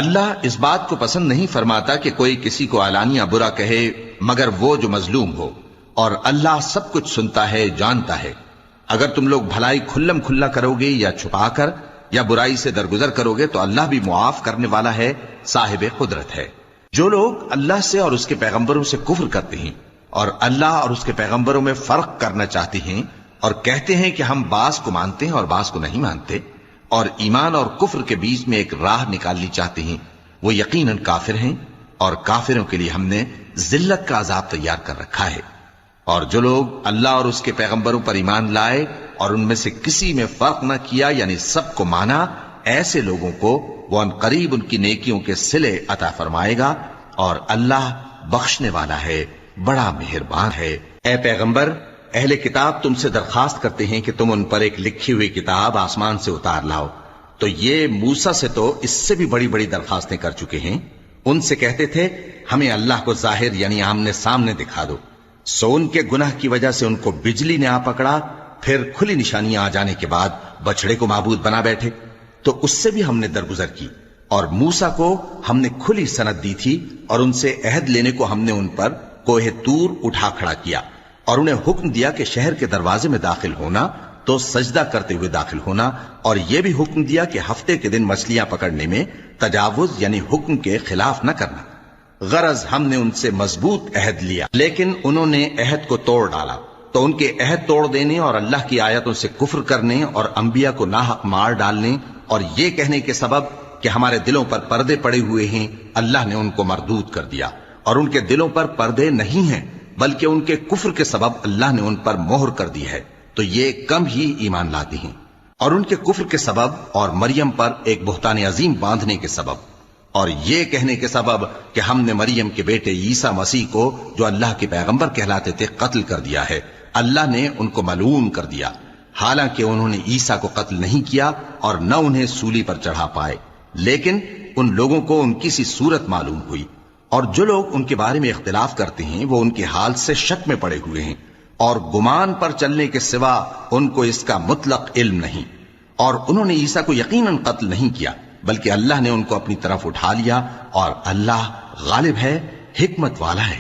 اللہ اس بات کو پسند نہیں فرماتا کہ کوئی کسی کو علانیہ برا کہے مگر وہ جو مظلوم ہو، اور اللہ سب کچھ سنتا ہے، جانتا ہے۔ اگر تم لوگ بھلائی کھلم کھلا کرو گے یا چھپا کر یا برائی سے درگزر کرو گے تو اللہ بھی معاف کرنے والا ہے، صاحب قدرت ہے۔ جو لوگ اللہ سے اور اس کے پیغمبروں سے کفر کرتے ہیں اور اللہ اور اس کے پیغمبروں میں فرق کرنا چاہتے ہیں اور کہتے ہیں کہ ہم بعض کو مانتے ہیں اور بعض کو نہیں مانتے، اور ایمان اور کفر کے بیچ میں ایک راہ نکالنی چاہتے ہیں، وہ یقیناً کافر ہیں، اور کافروں کے لیے ہم نے ذلت کا عذاب تیار کر رکھا ہے۔ اور جو لوگ اللہ اور اس کے پیغمبروں پر ایمان لائے اور ان میں سے کسی میں فرق نہ کیا، یعنی سب کو مانا، ایسے لوگوں کو وہ ان قریب ان کی نیکیوں کے صلے عطا فرمائے گا، اور اللہ بخشنے والا ہے، بڑا مہربان ہے۔ اے پیغمبر، اہل کتاب تم سے درخواست کرتے ہیں کہ تم ان پر ایک لکھی ہوئی کتاب آسمان سے اتار لاؤ، تو یہ موسیٰ سے تو اس سے بھی بڑی بڑی درخواستیں کر چکے ہیں۔ ان سے کہتے تھے ہمیں اللہ کو ظاہر یعنی آمنے سامنے دکھا دو، سو ان کے گناہ کی وجہ سے ان کو بجلی نے آ پکڑا، پھر کھلی نشانیاں آ جانے کے بعد بچڑے کو معبود بنا بیٹھے، تو اس سے بھی ہم نے درگزر کی۔ اور موسیٰ کو ہم نے کھلی سند دی تھی، اور ان سے عہد لینے کو ہم نے ان پر کوہ طور اٹھا کھڑا کیا، اور انہیں حکم دیا کہ شہر کے دروازے میں داخل ہونا تو سجدہ کرتے ہوئے داخل ہونا، اور یہ بھی حکم دیا کہ ہفتے کے دن مچھلیاں پکڑنے میں تجاوز یعنی حکم کے خلاف نہ کرنا۔ غرض ہم نے ان سے مضبوط عہد لیا، لیکن انہوں نے عہد کو توڑ ڈالا، تو ان کے عہد توڑ دینے اور اللہ کی آیتوں سے کفر کرنے اور انبیاء کو ناحق مار ڈالنے اور یہ کہنے کے سبب کہ ہمارے دلوں پر پردے پڑے ہوئے ہیں، اللہ نے ان کو مردود کر دیا، اور ان کے دلوں پر پردے نہیں ہیں بلکہ ان کے کفر کے سبب اللہ نے ان پر مہر کر دی ہے، تو یہ کم ہی ایمان لاتے ہیں۔ اور ان کے کفر کے سبب اور مریم پر ایک بہتان عظیم باندھنے کے سبب اور یہ کہنے کے سبب کہ ہم نے مریم کے بیٹے عیسیٰ مسیح کو جو اللہ کے پیغمبر کہلاتے تھے قتل کر دیا ہے، اللہ نے ان کو ملعون کر دیا، حالانکہ انہوں نے عیسیٰ کو قتل نہیں کیا اور نہ انہیں سولی پر چڑھا پائے، لیکن ان لوگوں کو ان کی سی صورت معلوم ہوئی۔ اور جو لوگ ان کے بارے میں اختلاف کرتے ہیں وہ ان کے حال سے شک میں پڑے ہوئے ہیں، اور گمان پر چلنے کے سوا ان کو اس کا مطلق علم نہیں۔ اور انہوں نے عیسیٰ کو یقیناً قتل نہیں کیا بلکہ اللہ نے ان کو اپنی طرف اٹھا لیا، اور اللہ غالب ہے، حکمت والا ہے۔